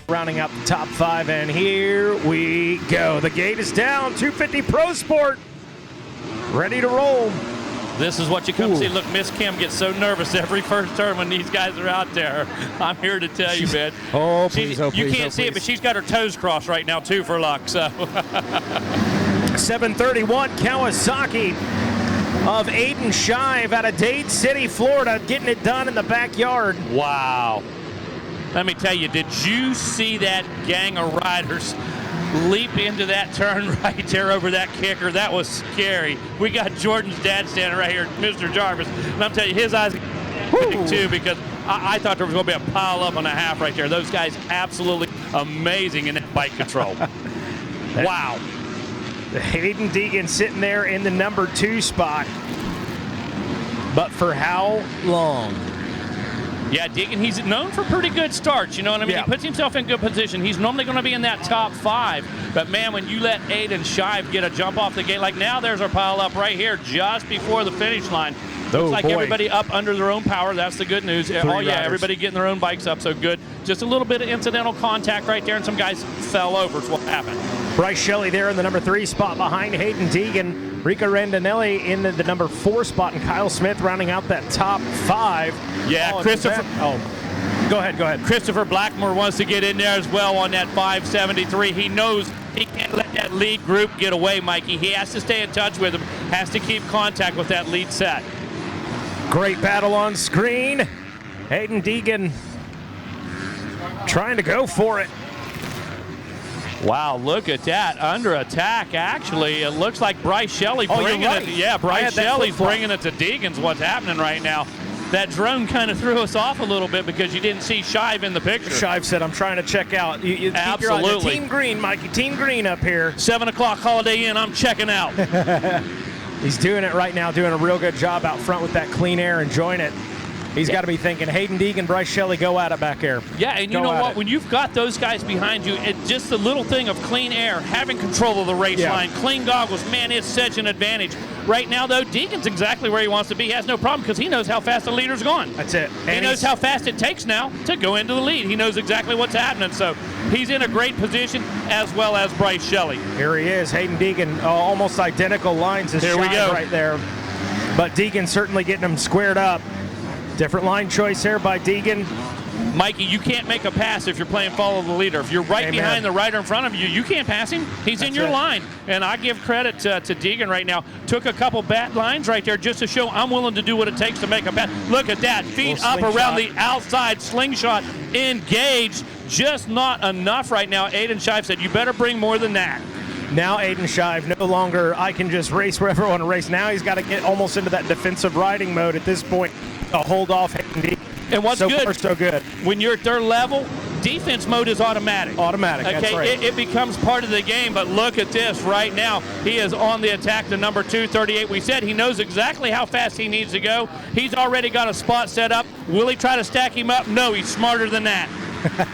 rounding out the top 5, and here we go. The gate is down. 250 Pro Sport ready to roll. This is what you come see. Look, Miss Kim gets so nervous every first turn when these guys are out there. I'm here to tell you, man. Oh, please, you can't see it, but she's got her toes crossed right now, too, for luck. So 731 Kawasaki of Aiden Shive out of Dade City, Florida, getting it done in the backyard. Wow. Let me tell you, did you see that gang of riders leap into that turn right there over that kicker? That was scary. We got Jordan's dad standing right here, Mr. Jarvis, and I'm telling you, his eyes are too, because I thought there was going to be a pile up and a half right there. Those guys absolutely amazing in that bike control. Wow. Hayden Deegan sitting there in the number 2 spot. But for how long? Yeah, Deegan, he's known for pretty good starts, you know what I mean? Yeah. He puts himself in good position. He's normally going to be in that top 5. But, man, when you let Aiden Shive get a jump off the gate, like now there's our pile up right here just before the finish line. Looks like everybody up under their own power. That's the good news. Everybody getting their own bikes up, so good. Just a little bit of incidental contact right there, and some guys fell over. It's what happened. Bryce Shelley there in the number 3 spot behind Hayden Deegan. Rico Randinelli in the number 4 spot, and Kyle Smith rounding out that top 5. Yeah, Christopher. Go ahead. Christopher Blackmore wants to get in there as well on that 573. He knows he can't let that lead group get away, Mikey. He has to stay in touch with them, has to keep contact with that lead set. Great battle on screen. Hayden Deegan trying to go for it. Wow, look at that. Under attack, actually. It looks like Bryce Shelley bringing it. Yeah, Bryce Shelley's bringing it to Deegan's what's happening right now. That drone kind of threw us off a little bit because you didn't see Shive in the picture. Shive said, I'm trying to check out. You Absolutely. Team Green, Mikey. Team Green up here. 7 o'clock Holiday Inn. I'm checking out. He's doing it right now, doing a real good job out front with that clean air, enjoying it. He's got to be thinking, Hayden Deegan, Bryce Shelley, go at it back there. Yeah, and you know what? When you've got those guys behind you, it's just the little thing of clean air, having control of the race line, clean goggles, man, it's such an advantage. Right now, though, Deegan's exactly where he wants to be. He has no problem because he knows how fast the leader's gone. That's it. He knows how fast it takes now to go into the lead. He knows exactly what's happening. So he's in a great position, as well as Bryce Shelley. Here he is, Hayden Deegan, almost identical lines as Shive right there. But Deegan certainly getting him squared up. Different line choice here by Deegan. Mikey, you can't make a pass if you're playing follow the leader. If you're right behind the rider in front of you, you can't pass him. He's in your line. And I give credit to Deegan right now. Took a couple bad lines right there just to show I'm willing to do what it takes to make a pass. Look at that. Feet up around the outside. Slingshot engaged. Just not enough right now. Aiden Shive said, you better bring more than that. Now Aiden Shive no longer, I can just race wherever I want to race. Now he's got to get almost into that defensive riding mode at this point to hold off Hayden Deegan. And what's so good, far, so good. When you're at their level, defense mode is automatic. That's right. It becomes part of the game, but look at this right now. He is on the attack to number 238. We said he knows exactly how fast he needs to go. He's already got a spot set up. Will he try to stack him up? No, he's smarter than that.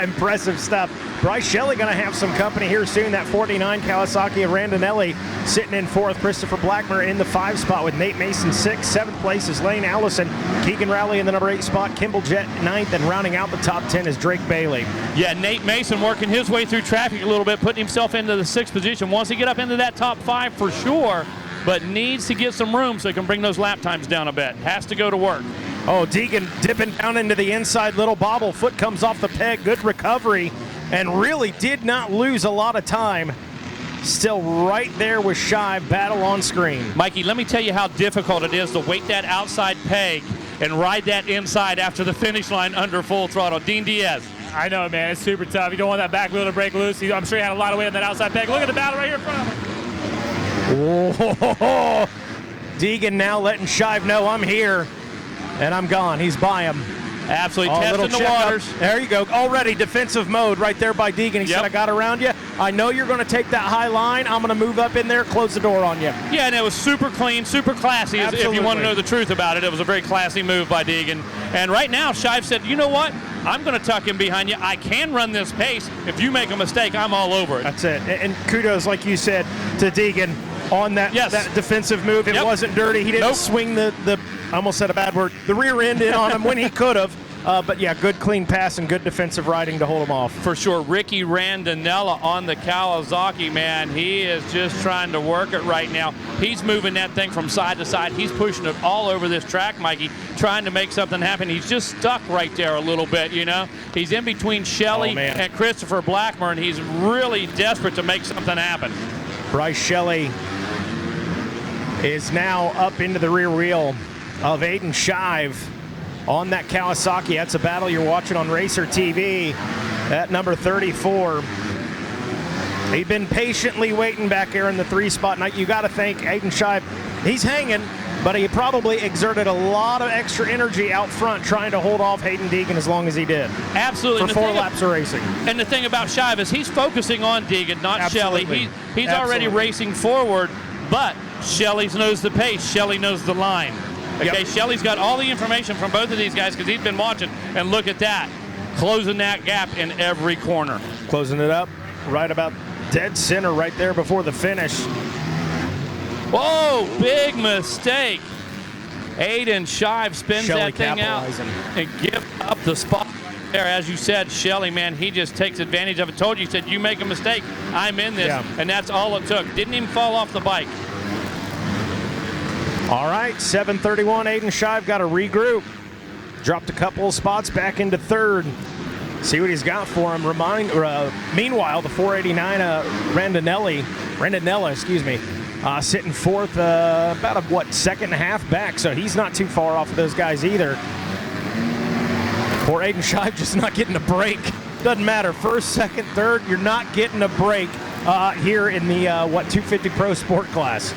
Impressive stuff. Bryce Shelley going to have some company here soon. That 49 Kawasaki of Randinelli sitting in 4th. Christopher Blackmer in the 5 spot with Nate Mason 6th. 7th place is Lane Allison. Keegan Rowley in the number 8 spot. Kimball Jett 9th. And rounding out the top 10 is Drake Bailey. Yeah, Nate Mason working his way through traffic a little bit, putting himself into the 6th position. Wants to get up into that top 5 for sure, but needs to get some room so he can bring those lap times down a bit. Has to go to work. Oh, Deegan dipping down into the inside little bobble. Foot comes off the peg. Good recovery. And really did not lose a lot of time. Still right there with Shive. Battle on screen. Mikey, let me tell you how difficult it is to weight that outside peg and ride that inside after the finish line under full throttle. Dean Diaz. I know, man. It's super tough. You don't want that back wheel to break loose. I'm sure he had a lot of weight on that outside peg. Look at the battle right here in front of him. Oh, Deegan now letting Shive know I'm here. And I'm gone. He's by him. Absolutely testing the waters. There you go. Already defensive mode right there by Deegan. He said, I got around you. I know you're going to take that high line. I'm going to move up in there, close the door on you. Yeah, and it was super clean, super classy. If you want to know the truth about it, it was a very classy move by Deegan. And right now, Shive said, you know what? I'm going to tuck him behind you. I can run this pace. If you make a mistake, I'm all over it. That's it. And kudos, like you said, to Deegan on that, that defensive move. It wasn't dirty. He didn't swing the I almost said a bad word, the rear end in on him when he could have. But yeah, good clean pass and good defensive riding to hold him off. For sure. Ricky Randonella on the Kawasaki, man. He is just trying to work it right now. He's moving that thing from side to side. He's pushing it all over this track, Mikey, trying to make something happen. He's just stuck right there a little bit, you know. He's in between Shelley and Christopher Blackmer, and he's really desperate to make something happen. Bryce Shelley is now up into the rear wheel of Aiden Shive on that Kawasaki. That's a battle you're watching on Racer TV at number 34. He'd been patiently waiting back there in the 3 spot. Now you got to think Aiden Shive, he's hanging, but he probably exerted a lot of extra energy out front trying to hold off Hayden Deegan as long as he did. Absolutely. For 4 laps of racing. And the thing about Shive is he's focusing on Deegan, not Shelley. He's already racing forward, but Shelley knows the pace. Shelley knows the line. Okay, Shelley's got all the information from both of these guys because he's been watching, and look at that. Closing that gap in every corner. Closing it up right about dead center right there before the finish. Whoa, big mistake. Aiden Shive spins that thing out and gives up the spot there. As you said, Shelley, man, he just takes advantage of it. Told you, he said, you make a mistake, I'm in this. And that's all it took. Didn't even fall off the bike. All right, 7:31, Aiden Shive got to regroup. Dropped a couple of spots back into 3rd. See what he's got for him. Meanwhile, the 489 Randonella, sitting 4th, about a, second and a half back, so he's not too far off of those guys either. Poor Aiden Shive just not getting a break. Doesn't matter, 1st, 2nd, 3rd, you're not getting a break here in the, 250 Pro Sport class.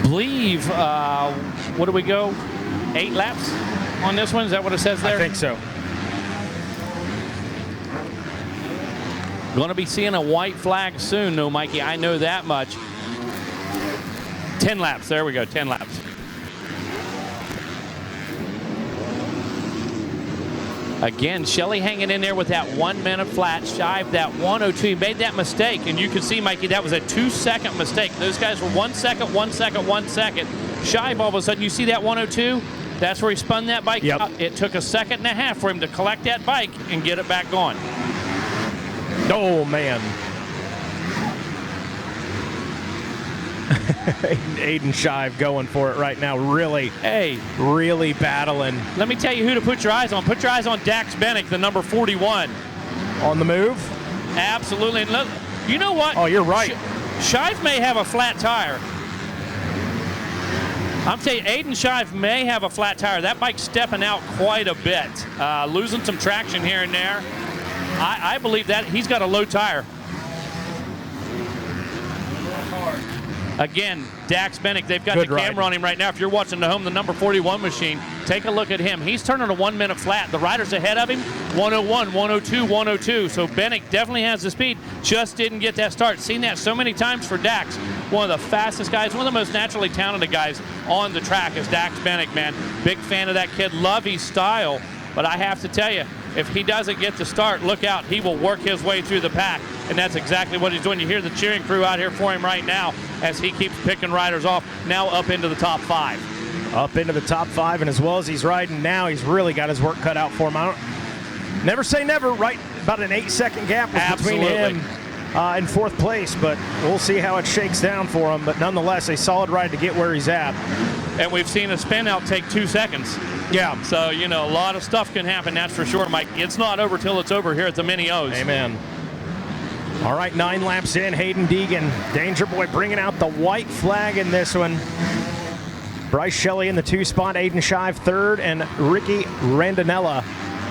Believe, what do we go? 8 laps on this one? Is that what it says there? I think so. Going to be seeing a white flag soon, though, Mikey. I know that much. 10 laps. There we go. 10 laps. Again, Shelley hanging in there with that 1 minute flat. Shive that 102. He made that mistake, and you can see, Mikey, that was a 2-second mistake. Those guys were 1 second, 1 second, 1 second. Shive, all of a sudden, you see that 102? That's where he spun that bike out. It took a second and a half for him to collect that bike and get it back going. Oh, man. Aiden Shive going for it right now. Really battling. Let me tell you who to put your eyes on. Put your eyes on Dax Bennick, the number 41. On the move? Absolutely. And look, you know what? Oh, you're right. Shive may have a flat tire. I'm telling you, Aiden Shive may have a flat tire. That bike's stepping out quite a bit. Losing some traction here and there. I believe that he's got a low tire. Again, Dax Bennick, they've got the camera on him right now. If you're watching at home, the number 41 machine, take a look at him. He's turning a 1 minute flat. The riders ahead of him, 101, 102, 102. So Bennick definitely has the speed, just didn't get that start. Seen that so many times for Dax. One of the fastest guys, one of the most naturally talented guys on the track is Dax Bennick, man. Big fan of that kid, love his style. But I have to tell you, if he doesn't get the start, look out, he will work his way through the pack. And that's exactly what he's doing. You hear the cheering crew out here for him right now as he keeps picking riders off, now up into the top 5. Up into the top 5, and as well as he's riding now, he's really got his work cut out for him. Never say never, right? About an 8-second gap between him in 4th place, but we'll see how it shakes down for him. But nonetheless, a solid ride to get where he's at. And we've seen a spin out take 2 seconds. Yeah. So, you know, a lot of stuff can happen, that's for sure, Mike. It's not over till it's over here at the Mini O's. Amen. All right, 9 laps in, Hayden Deegan. Danger Boy bringing out the white flag in this one. Bryce Shelley in the 2 spot, Aiden Shive 3rd, and Ricky Randonella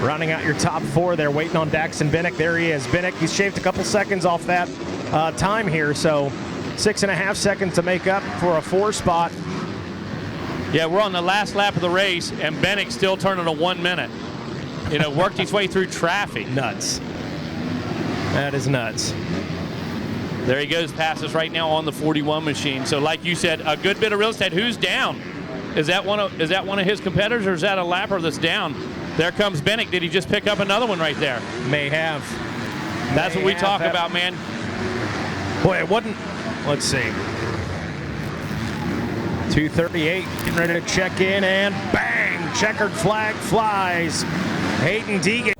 rounding out your top 4 there, waiting on Daxton Bennick. There he is. Bennick, he's shaved a couple seconds off that time here, so 6.5 seconds to make up for a 4 spot. Yeah, we're on the last lap of the race, and Bennick still turning a 1 minute. You know, worked his way through traffic. Nuts. That is nuts. There he goes, passes right now on the 41 machine. So like you said, a good bit of real estate. Who's down? Is that one of his competitors, or is that a lapper that's down? There comes Bennick. Did he just pick up another one right there? May have. That's what we talk about, man. Boy, it wasn't. Let's see. 238, getting ready to check in, and bang! checkered flag flies. Hayden Deegan